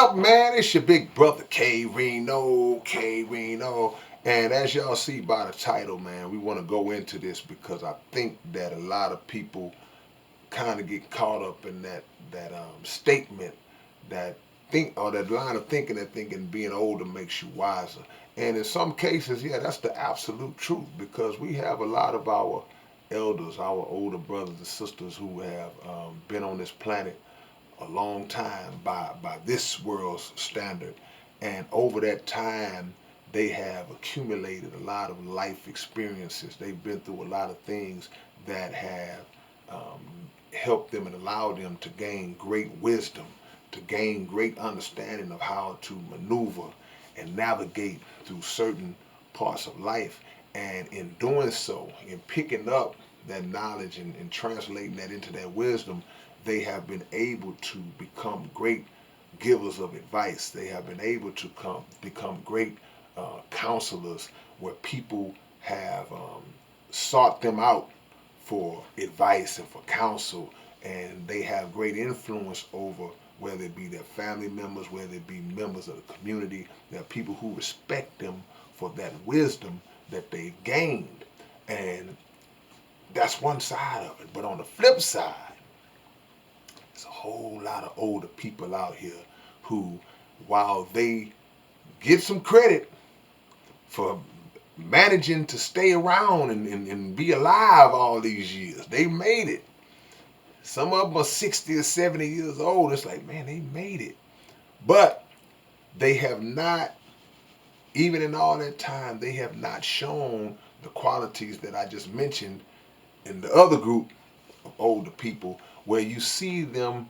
up, man? It's your big brother K-Rino, K-Rino. And as y'all see by the title, man, we want to go into this because I think that a lot of people kind of get caught up in that statement that think or that line of thinking that thinking being older makes you wiser. And in some cases, yeah, that's the absolute truth because we have a lot of our elders, our older brothers and sisters who have been on this planet a long time by this world's standard, and over that time they have accumulated a lot of life experiences. They've been through a lot of things that have um, helped them and allowed them to gain great wisdom, to gain great understanding of how to maneuver and navigate through certain parts of life. And in doing so, in picking up that knowledge and translating that into their wisdom, they have been able to become great givers of advice. They have been able to become great counselors where people have sought them out for advice and for counsel, and they have great influence over whether it be their family members, whether it be members of the community. There are people who respect them for that wisdom that they've gained. And that's one side of it. But on the flip side, there's a whole lot of older people out here who, while they get some credit for managing to stay around and be alive all these years, they made it. Some of them are 60 or 70 years old. It's like, man, they made it. But they have not, even in all that time, they have not shown the qualities that I just mentioned in the other group of older people, where you see them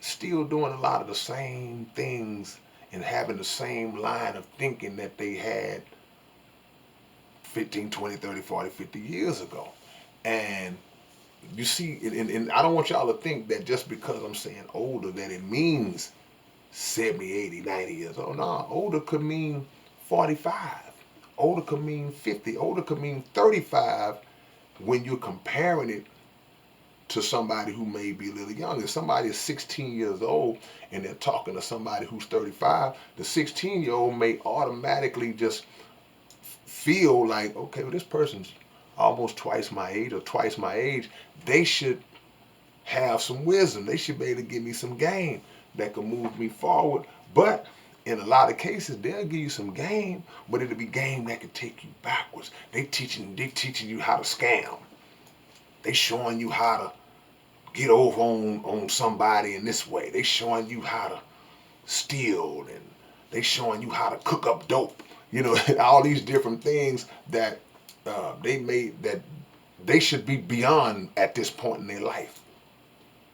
still doing a lot of the same things and having the same line of thinking that they had 15, 20, 30, 40, 50 years ago. And you see, and I don't want y'all to think that just because I'm saying older that it means 70, 80, 90 years old. No, older could mean 45. Older could mean 50. Older could mean 35 when you're comparing it to somebody who may be a little younger. If somebody is 16 years old and they're talking to somebody who's 35, the 16-year-old may automatically just feel like, okay, well, this person's almost twice my age or twice my age. They should have some wisdom. They should be able to give me some game that can move me forward. But in a lot of cases, they'll give you some game, but it'll be game that can take you backwards. They teaching you how to scam. They showing you how to get over on somebody in this way. They showing you how to steal, and they showing you how to cook up dope. You know, all these different things that they made that they should be beyond at this point in their life.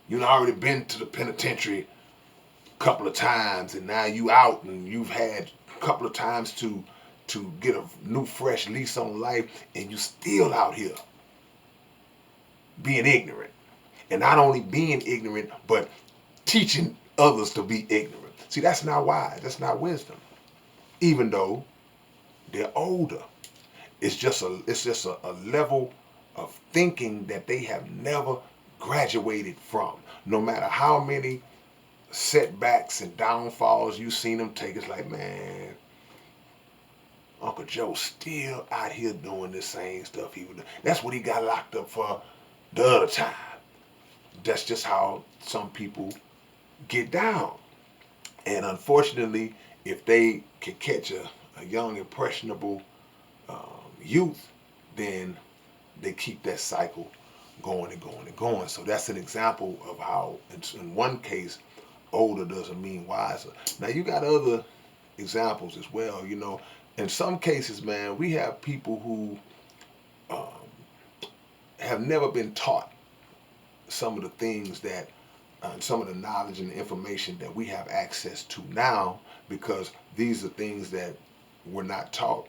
You've already been to the penitentiary a couple of times, and now you out, and you've had a couple of times to get a new fresh lease on life, and you still out here being ignorant. And not only being ignorant, but teaching others to be ignorant. See, that's not wise. That's not wisdom. Even though they're older, it's just a level of thinking that they have never graduated from. No matter how many setbacks and downfalls you've seen them take, it's like, man, Uncle Joe's still out here doing the same stuff he was doing. That's what he got locked up for the other time. That's just how some people get down. And unfortunately, if they can catch a young, impressionable youth, then they keep that cycle going and going and going. So that's an example of how, in one case, older doesn't mean wiser. Now, you got other examples as well. You know, in some cases, man, we have people who have never been taught some of the things that some of the knowledge and the information that we have access to now, because these are things that were not taught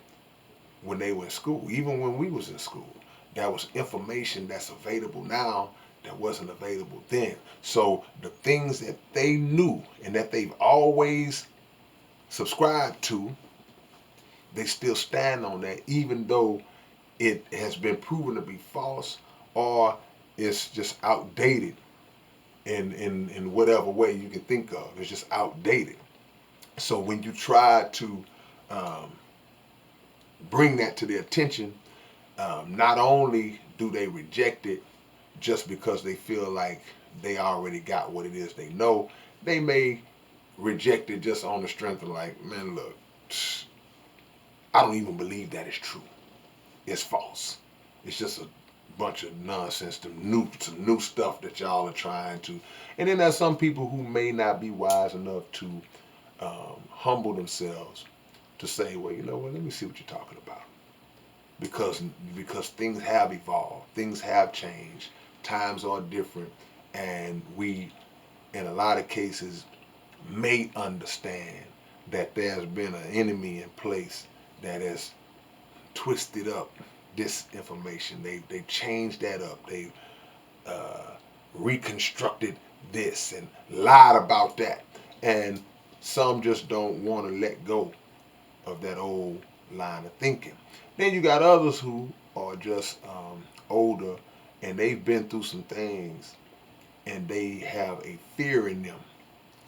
when they were in school. Even when we was in school, there was information that's available now that wasn't available then. So the things that they knew and that they've always subscribed to, they still stand on that, even though it has been proven to be false or it's just outdated in whatever way you can think of. It's just outdated. So when you try to um, bring that to their attention, not only do they reject it just because they feel like they already got what it is they know, they may reject it just on the strength of like, man, look, I don't even believe that is true. It's false. It's just a bunch of nonsense, some new stuff that y'all are trying to. And then there's some people who may not be wise enough to humble themselves to say, well, you know what? Let me see what you're talking about. Because things have evolved, things have changed, times are different, and we, in a lot of cases, may understand that there's been an enemy in place that has twisted up this information. They changed that up. They uh, reconstructed this and lied about that. And some just don't want to let go of that old line of thinking. Then you got others who are just older and they've been through some things and they have a fear in them.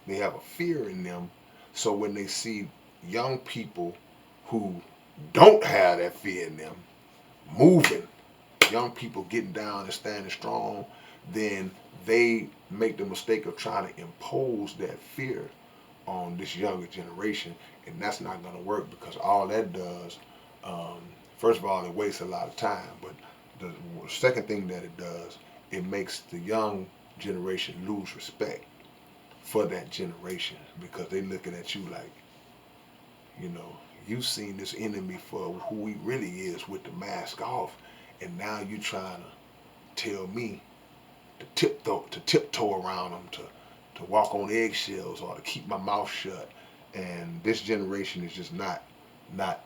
They have a fear in them. So when they see young people who don't have that fear in them moving, young people getting down and standing strong, then they make the mistake of trying to impose that fear on this younger generation, and that's not going to work because all that does, first of all, it wastes a lot of time. But the second thing that it does, it makes the young generation lose respect for that generation because they looking at you like, you know, you've seen this enemy for who he really is with the mask off, and now you trying to tell me to tiptoe around them, to walk on eggshells or to keep my mouth shut. And this generation is just not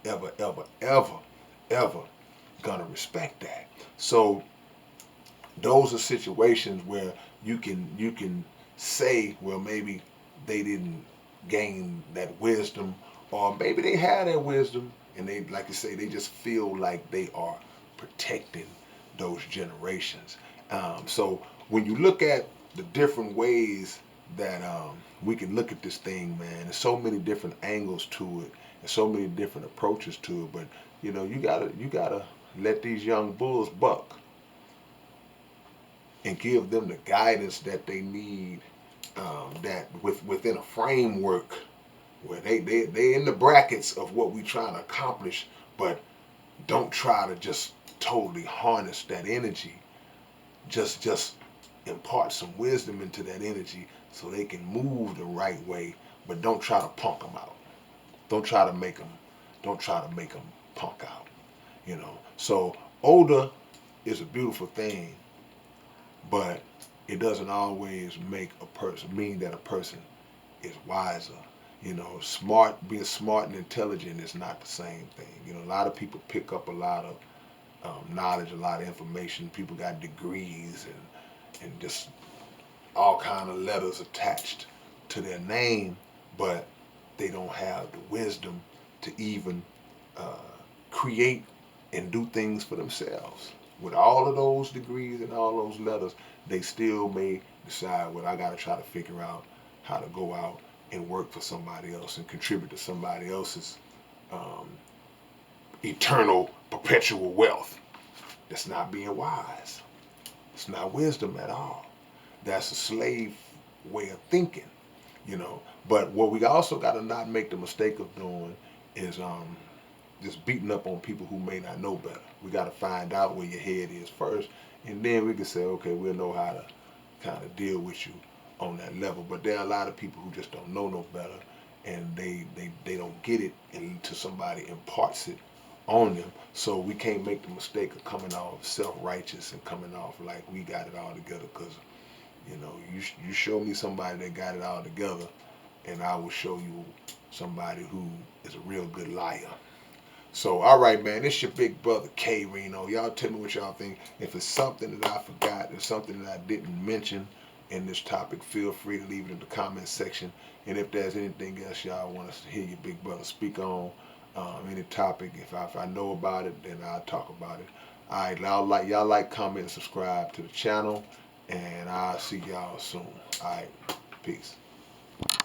ever, ever, ever, ever gonna respect that. So those are situations where you can say, well, maybe they didn't gain that wisdom, or maybe they had that wisdom and they, like you say, they just feel like they are protecting those generations. So when you look at the different ways that we can look at this thing, man, there's so many different angles to it and so many different approaches to it. But you know, you gotta let these young bulls buck and give them the guidance that they need, that within a framework where they in the brackets of what we trying to accomplish, but don't try to just totally harness that energy. Just impart some wisdom into that energy so they can move the right way, but don't try to punk them out. Don't try to make them. Don't try to make them punk out. You know. So older is a beautiful thing, but it doesn't always make a person mean that a person is wiser. You know, being smart and intelligent is not the same thing. You know, a lot of people pick up a lot of knowledge, a lot of information. People got degrees and just all kind of letters attached to their name, but they don't have the wisdom to even uh, create and do things for themselves. With all of those degrees and all those letters, they still may decide, well, I got to try to figure out how to go out and work for somebody else and contribute to somebody else's um, eternal, perpetual wealth. That's not being wise. It's not wisdom at all. That's a slave way of thinking, you know. But what we also got to not make the mistake of doing is just beating up on people who may not know better. We got to find out where your head is first, and then we can say, okay, we'll know how to kind of deal with you on that level. But there are a lot of people who just don't know no better, and they don't get it until somebody imparts it on them. So we can't make the mistake of coming off self-righteous and coming off like we got it all together, because you know, you show me somebody that got it all together, and I will show you somebody who is a real good liar. So, all right, man, it's your big brother K-Rino. Y'all tell me what y'all think. If it's something that I forgot, or something that I didn't mention in this topic, feel free to leave it in the comment section. And if there's anything else y'all want us to hear your big brother speak on, any topic, if I know about it, then I'll talk about it. All right, y'all like, comment, and subscribe to the channel. And I'll see y'all soon. All right, peace.